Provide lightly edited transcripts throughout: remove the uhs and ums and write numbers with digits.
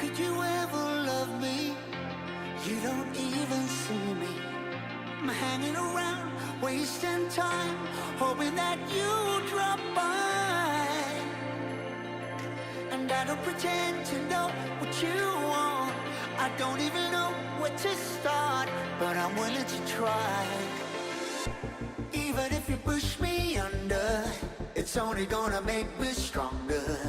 could you ever love me? You don't even see me. I'm hanging around, wasting time, hoping that you drop by. And I don't pretend to know what you want. I don't even know where to start, but I'm willing to try. Even if you push me under, it's only gonna make me stronger.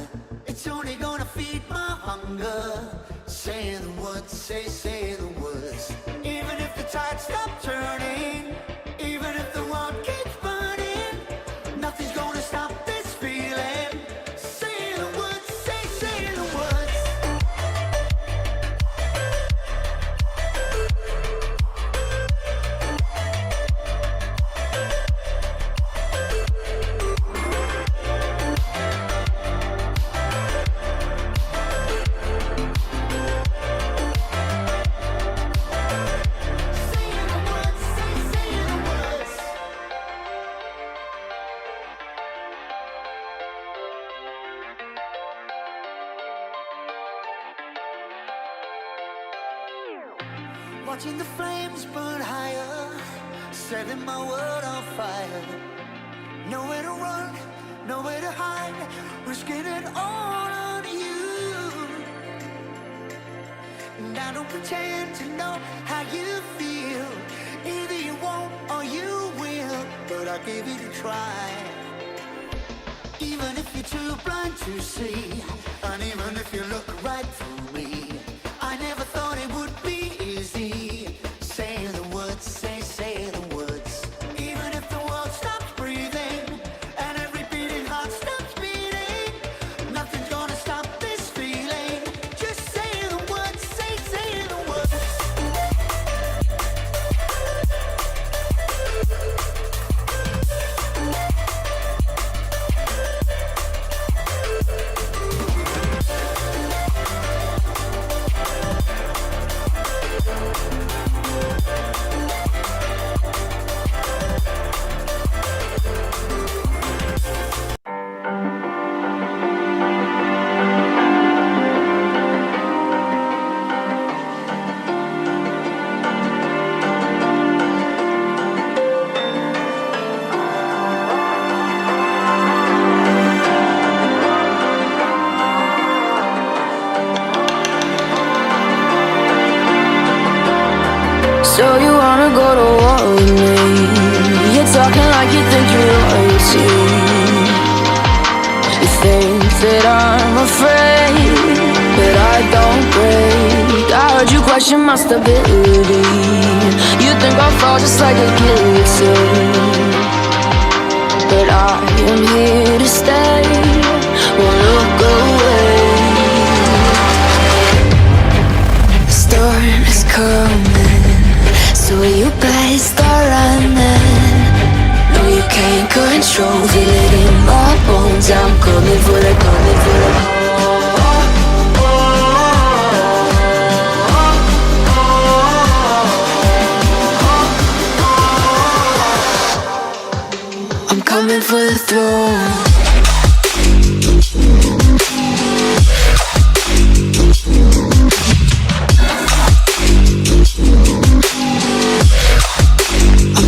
It's only gonna feed my hunger. Say the words, say the words. Even if the tide stops turning, even if the world keeps burning, nothing's gonna stop this feeling. Say the words, say the words. Watching the flames burn higher, setting my world on fire. Nowhere to run, nowhere to hide, risking it all on you. And I don't pretend to know how you feel. Either you won't or you will, but I'll give it a try. Even if you're too blind to see, and even if you look right through me, I never thought it would be easy. Say the words, say the words. Even if the world stops breathing and every beating heart stops beating, nothing's gonna stop this feeling. Just say the words, say the words. So you wanna go to war with me? You're talking like you think you're royalty. You think that I'm afraid, but I don't break. I heard you question my stability. You think I'll fall just like a guillotine, but I am here to stay. Won't look away. The storm is coming, so you better start running. No, you can't control, feel it in my bones. I'm coming for the, coming for the. I'm coming for the throne.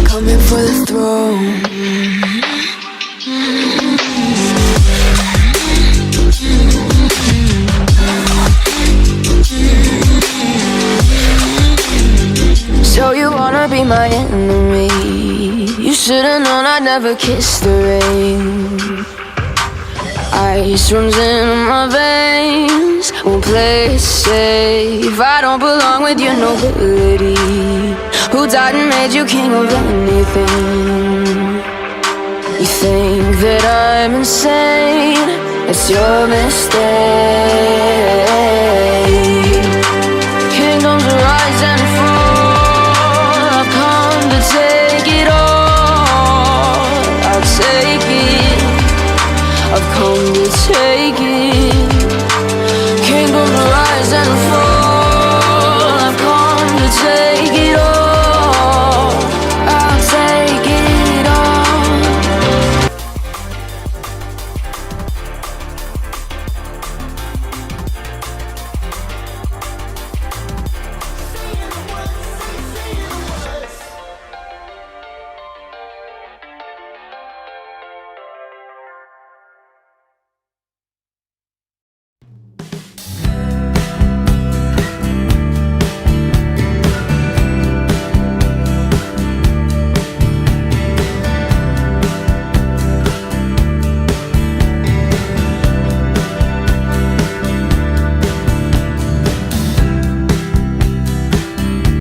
Coming for the throne. So you wanna be my enemy? You should've known I'd never kiss the rain. Ice runs in my veins, won't play it safe. I don't belong with your nobility. Who died and made you king of anything? You think that I'm insane? It's your mistake.